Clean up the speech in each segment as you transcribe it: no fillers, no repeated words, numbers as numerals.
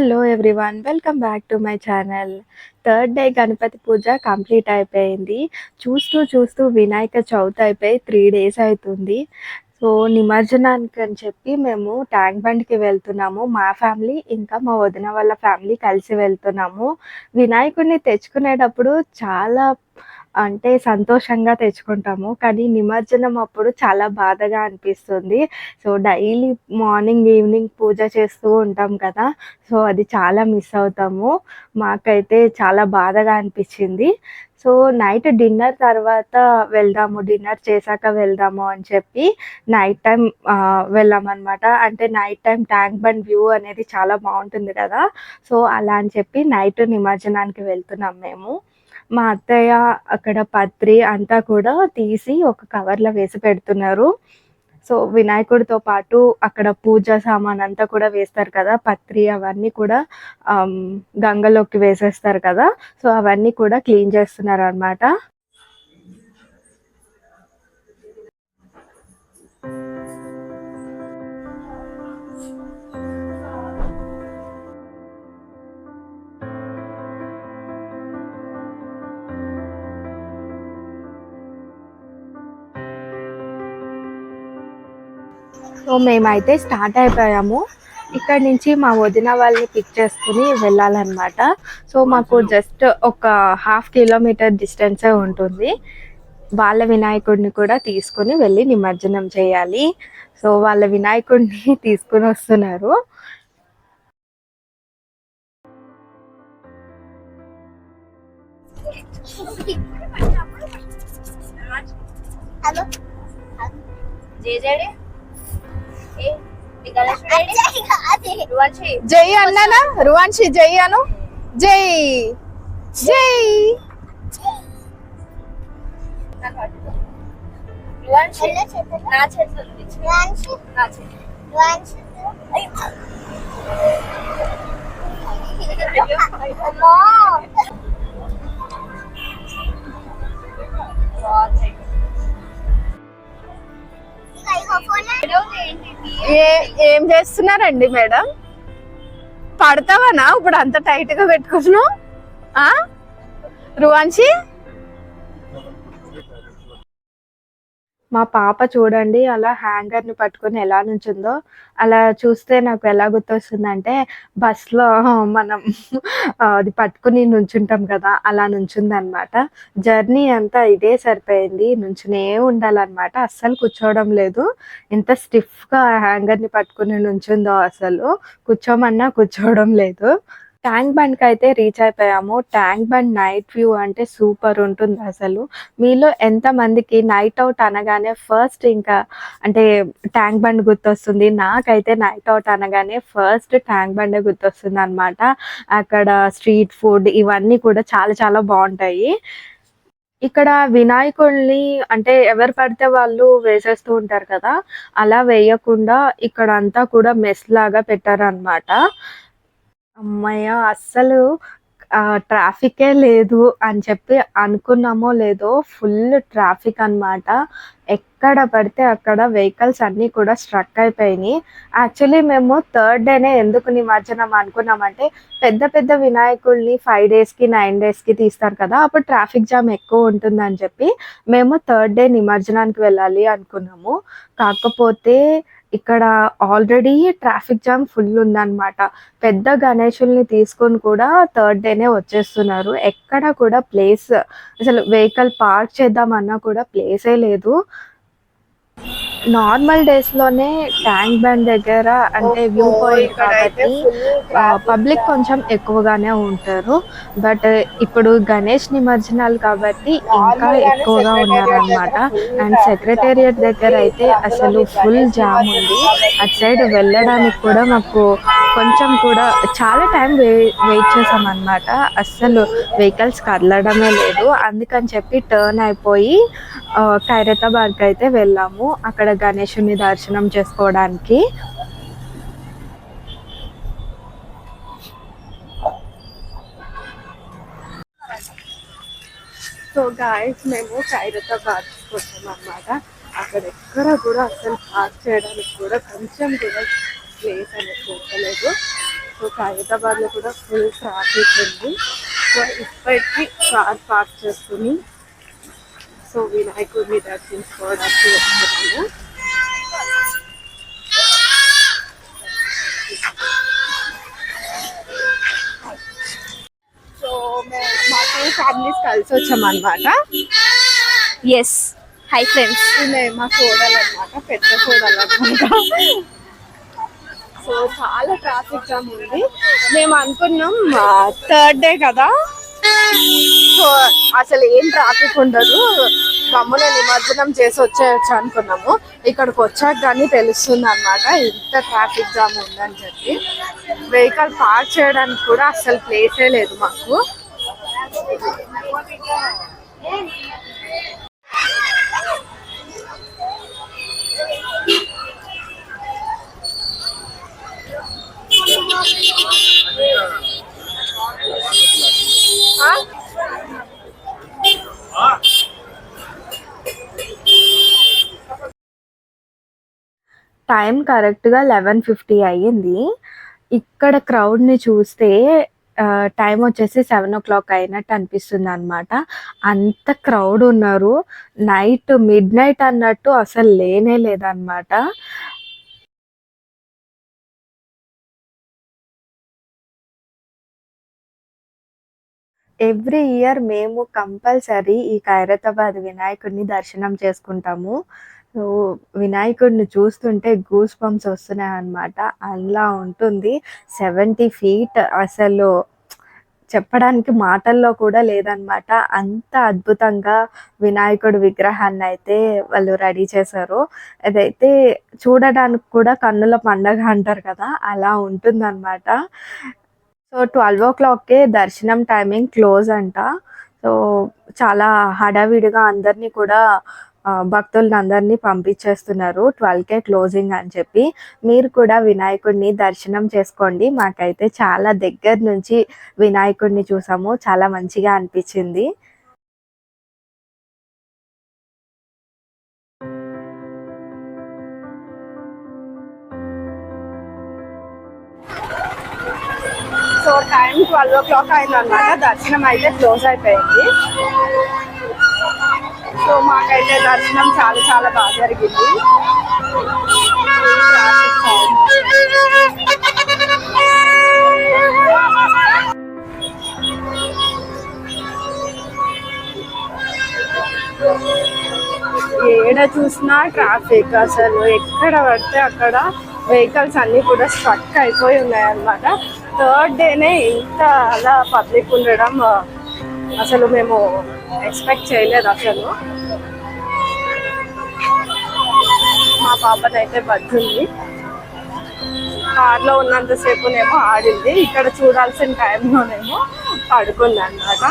Hello everyone, welcome back to my channel. Third day Ganapati puja complete అయిపోయింది. చూస్తూ చూస్తూ వినాయక చవితి అయిపోయి 3 డేస్ అవుతుంది. సో నిమజ్జనానికి అని చెప్పి మేము ట్యాంక్ బండ్కి వెళ్తున్నాము. మా ఫ్యామిలీ ఇంకా మా వదిన వాళ్ళ ఫ్యామిలీ కలిసి వెళ్తున్నాము. వినాయకుడిని తెచ్చుకునేటప్పుడు చాలా అంటే సంతోషంగా తెచ్చుకుంటాము. కానీ నిమజ్జనం అప్పుడు చాలా బాధగా అనిపిస్తుంది. సో డైలీ మార్నింగ్, ఈవినింగ్ పూజ చేస్తూ ఉంటాం కదా! సో అది చాలా మిస్ అవుతాము. మాకైతే చాలా బాధగా అనిపించింది. సో నైట్ డిన్నర్ తర్వాత వెళ్దాము, డిన్నర్ చేశాక వెళ్దాము అని చెప్పి నైట్ టైమ్ వెళ్ళామనమాట. అంటే night time Tank Bund view అనేది చాలా బావుంటుంది కదా! సో అలా అని చెప్పి నైట్ నిమజ్జనానికి వెళ్తున్నాం మేము. మా అత్తయ్య అక్కడ పత్రి అంతా కూడా తీసి ఒక కవర్‌లో వేసి పెడుతున్నారు. సో వినాయకుడితో పాటు అక్కడ పూజా సామాన్ అంతా కూడా వేస్తారు కదా! పత్రి అవన్నీ కూడా ఆహ్, గంగలోకి వేసేస్తారు కదా! సో అవన్నీ కూడా క్లీన్ చేస్తున్నారనమాట. సో మేమైతే స్టార్ట్ అయిపోయాము. ఇక్కడి నుంచి మా వదిన వాళ్ళని పిక్ చేసుకొని వెళ్ళాలన్నమాట. సో మాకు జస్ట్ ఒక హాఫ్ కిలోమీటర్ డిస్టెన్సే ఉంటుంది. వాళ్ళ వినాయకుడిని కూడా తీసుకొని వెళ్ళి నిమజ్జనం చేయాలి. సో వాళ్ళ వినాయకుడిని తీసుకొని వస్తున్నారు. జై అన్నానా, రువాన్షి జై అను, జై జై. ఏం చేస్తున్నారండి మేడం? పడతావనా ఇప్పుడు అంత టైట్ గా పెట్టుకున్నావు? రువాన్షి, మా పాప చూడండి అలా హ్యాంగర్‌ని పట్టుకొని ఎలా నుంచుందో. అలా చూస్తే నాకు ఎలా గుర్తొస్తుందంటే బస్‌లో మనం అది పట్టుకొని నుంచుంటాం కదా! అలా నుంచుందనమాట. జర్నీ అంతా ఇదే సరిపోయింది. నుంచునే ఉండాలనమాట. అస్సలు కూర్చోవడం లేదు. ఎంత స్టిఫ్‌గా హ్యాంగర్‌ని పట్టుకొని నుంచుందో అసలు. కూర్చోమన్నా కూర్చోవడం లేదు. ట్యాంక్ బండ్‌కైతే రీచ్ అయిపోయాము. ట్యాంక్ బండ్ నైట్ వ్యూ అంటే సూపర్ ఉంటుంది అసలు. మీలో ఎంతమందికి నైట్ ఔట్ అనగానే ఫస్ట్ ఇంకా అంటే ట్యాంక్ బండ్ గుర్తొస్తుంది? నాకైతే నైట్ ఔట్ అనగానే ఫస్ట్ ట్యాంక్ బండే గుర్తొస్తుందనమాట. అక్కడ స్ట్రీట్ ఫుడ్ ఇవన్నీ కూడా చాలా చాలా బావుంటాయి. ఇక్కడ వినాయకుడిని అంటే ఎవరు పడితే వాళ్ళు వేసేస్తూ ఉంటారు కదా! అలా వేయకుండా ఇక్కడంతా కూడా మెస్ లాగా పెట్టారనమాట. హమ్మయ్య! అస్సలు ట్రాఫికే లేదు అని చెప్పి అనుకున్నామో లేదో ఫుల్ ట్రాఫిక్ అనమాట. ఎక్కడ పడితే అక్కడ వెహికల్స్ అన్నీ కూడా స్ట్రక్ అయిపోయినాయి. యాక్చువల్లీ మేము థర్డ్ డేనే ఎందుకు నిమజ్జనం అనుకున్నామంటే పెద్ద పెద్ద వినాయకుడిని 5 డేస్‌కి, 9 డేస్‌కి తీస్తారు కదా! అప్పుడు ట్రాఫిక్ జామ్ ఎక్కువ ఉంటుందని చెప్పి మేము థర్డ్ డే నిమజ్జనానికి వెళ్ళాలి అనుకున్నాము. కాకపోతే ఇక్కడ ఆల్రెడీ ట్రాఫిక్ జామ్ ఫుల్ ఉందన్నమాట. పెద్ద గణేషుల్ని తీసుకొని కూడా థర్డ్ డేనే వచ్చేస్తున్నారు. ఎక్కడ కూడా ప్లేస్ అసలు వెహికల్ పార్క్ చేద్దామన్నా కూడా ప్లేసే లేదు. నార్మల్ డేస్‌లోనే ట్యాంక్ బండ్ దగ్గర అంటే వ్యూ పాయింట్ కాబట్టి పబ్లిక్ కొంచెం ఎక్కువగానే ఉంటారు. బట్ ఇప్పుడు గణేష్ నిమజ్జనాలు కాబట్టి ఇంకా ఎక్కువగా ఉన్నారనమాట. అండ్ సెక్రటేరియట్ దగ్గర అయితే అసలు ఫుల్ జామ్ ఉంది. అటు సైడ్ వెళ్ళడానికి కూడా మాకు కొంచెం కూడా చాలా టైం వెయిట్ చేసామన్నమాట. అస్సలు వెహికల్స్ కదలడమే లేదు. అందుకని చెప్పి టర్న్ అయిపోయి ఖైరతాబాద్‌కి అయితే వెళ్ళాము. అక్కడ గణేషుని దర్శనం చేసుకోవడానికి. సో గాయ్స్ మేము ఖైరతాబాద్‌కి వచ్చామన్నమాట. అక్కడ ఎక్కడ కూడా అసలు పార్క్ చేయడానికి కూడా కొంచెం కూడా ప్లేస్ అనేది దొరకలేదు. సో సో ఖైరతాబాద్లో కూడా ఫుల్ ట్రాఫిక్ ఉంది. సో ఇప్పటికీ కార్ పార్క్ చేసుకుని సో వినాయకుడిని దర్శించుకోవడానికి వస్తున్నాము. సో మా టూ ఫ్యామిలీస్ కలిసి వచ్చామన్నమాట. Yes, hi friends. మా సోడలు అనమాట, పెద్ద సోడలు అనమాట. సో చాలా ట్రాఫిక్ జామ్ ఉంది. మేము అనుకున్నాం థర్డ్ డే కదా, సో అసలు ఏం ట్రాఫిక్ ఉండదు, గమ్మున నిమజ్జనం చేసి వచ్చేయచ్చు అనుకున్నాము. ఇక్కడికి వచ్చాక కానీ తెలుస్తుంది అనమాట ఇంత ట్రాఫిక్ జామ్ ఉందని చెప్పి. వెహికల్ పార్క్ చేయడానికి కూడా అసలు ప్లేసే లేదు మాకు. టైం కరెక్ట్గా 11:50 అయ్యింది. ఇక్కడ క్రౌడ్ని చూస్తే టైం వచ్చేసి 7 o'clock అయినట్టు అనిపిస్తుంది అనమాట. అంత క్రౌడ్ ఉన్నారు. నైట్ మిడ్ నైట్ అన్నట్టు అసలు లేనే లేదనమాట. ఎవ్రీ ఇయర్ మేము కంపల్సరీ ఈ ఖైరతాబాద్ వినాయకుడిని దర్శనం చేసుకుంటాము. సో వినాయకుడిని చూస్తుంటే గూస్ బంప్స్ వస్తున్నాయి అన్నమాట. అలా ఉంటుంది. 70 feet అసలు చెప్పడానికి మాటల్లో కూడా లేదనమాట. అంత అద్భుతంగా వినాయకుడి విగ్రహాన్ని అయితే వాళ్ళు రెడీ చేశారు. అదైతే చూడడానికి కూడా కన్నుల పండగ అంటారు కదా, అలా ఉంటుందన్నమాట. సో 12 o'clockకే దర్శనం టైమింగ్ క్లోజ్ అంట. సో చాలా హడావిడిగా అందరినీ కూడా భక్తులని అందరినీ పంపించేస్తున్నారు 12కే క్లోజింగ్ అని చెప్పి. మీరు కూడా వినాయకుడిని దర్శనం చేసుకోండి. మాకైతే చాలా దగ్గర నుంచి వినాయకుడిని చూసాము, చాలా మంచిగా అనిపించింది. సో టైం 12 o'clock అయిందన్నమాట. దర్శనం అయితే క్లోజ్ అయిపోయింది. సో మాకైతే దర్శనం చాలా చాలా బాగా జరిగింది. ఏడ చూసినా ట్రాఫిక్, అసలు ఎక్కడ పడితే అక్కడ వెహికల్స్ అన్నీ కూడా స్ట్రక్ అయిపోయి ఉన్నాయన్నమాట. థర్డ్ డేనే ఇంత అలా పబ్లిక్ ఉండడం అసలు మేము ఎక్స్పెక్ట్ చేయలేదు అసలు. మా పాపనైతే బజ్జుంది, కార్లో ఉన్నంతసేపునేమో ఆడింది, ఇక్కడ చూడాల్సిన టైంలోనేమో పడుకుంది అన్నమాట.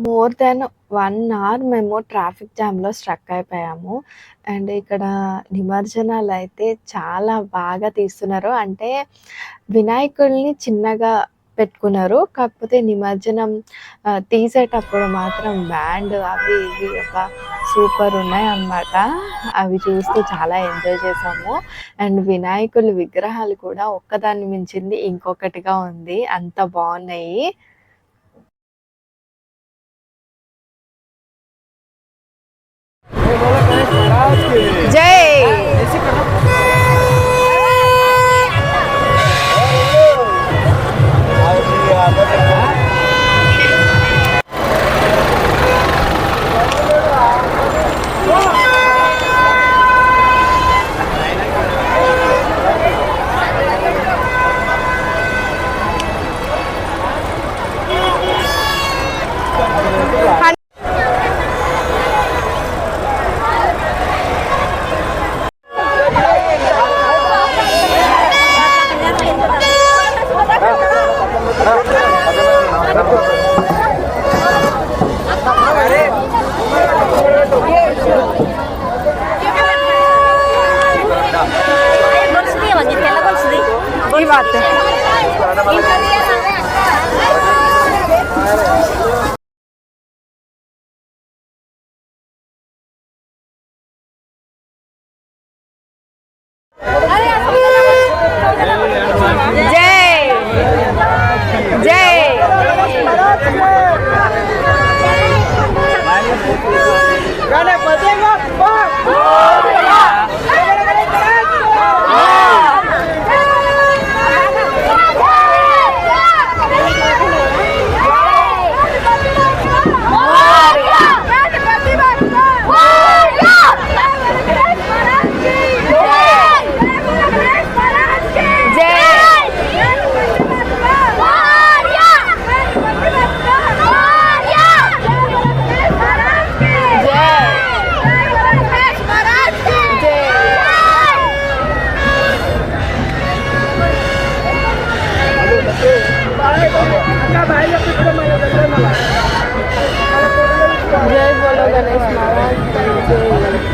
మోర్ దెన్ 1 hour మేము ట్రాఫిక్ జామ్‌లో స్ట్రక్ అయిపోయాము. అండ్ ఇక్కడ నిమజ్జనాలు అయితే చాలా బాగా తీస్తున్నారు. అంటే వినాయకుడిని చిన్నగా పెట్టుకున్నారు. కాకపోతే నిమజ్జనం తీసేటప్పుడు మాత్రం బ్యాండ్ అవి ఇవి సూపర్ ఉన్నాయన్నమాట. అవి చూస్తూ చాలా ఎంజాయ్ చేసాము. అండ్ వినాయకుడి విగ్రహాలు కూడా ఒక్కదాన్ని మించింది ఇంకొకటిగా ఉంది. అంత బాగున్నాయి. జై జై జై గణపతి బప్పా जय बोलो गणेश महाराज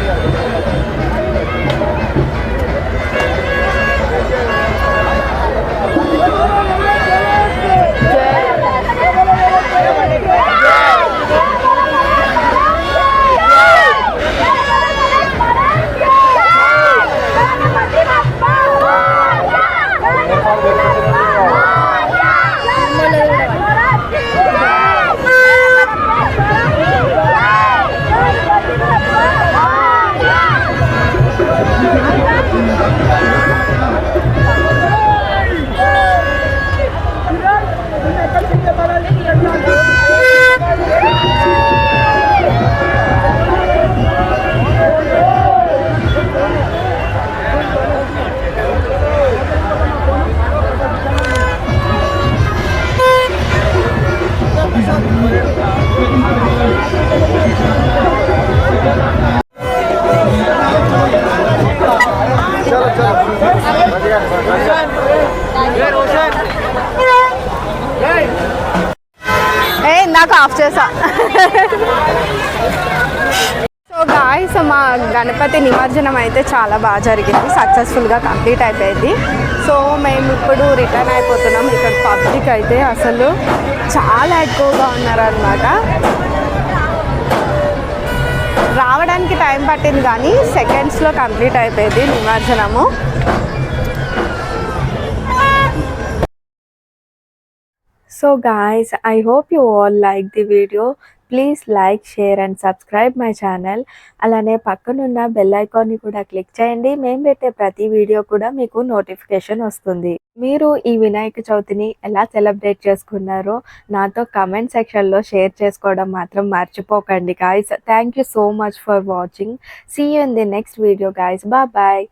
ఇందాక ఆఫ్ చేసా సో గాయ్స్ మా గణపతి నిమజ్జనం అయితే చాలా బాగా జరిగింది, సక్సెస్ఫుల్గా కంప్లీట్ అయిపోయింది. సో మేము ఇప్పుడు రిటర్న్ అయిపోతున్నాం. ఇక్కడ పబ్లిక్ అయితే అసలు చాలా ఎక్కువగా ఉన్నారనమాట. రావడానికి టైం పట్టింది కానీ సెకండ్స్లో కంప్లీట్ అయిపోయింది నిమజ్జనము. So guys, I hope you all like the video. Please like, share and subscribe my channel. అలానే పక్కనున్న బెల్ ఐకాన్ని కూడా క్లిక్ చేయండి. మేము పెట్టే ప్రతి వీడియో కూడా మీకు నోటిఫికేషన్ వస్తుంది. మీరు ఈ వినాయక చవితిని ఎలా సెలబ్రేట్ చేసుకున్నారో నాతో కమెంట్ సెక్షన్లో షేర్ చేసుకోవడం మాత్రం మర్చిపోకండి guys. Thank you so much for watching. See you in the next video guys. Bye bye.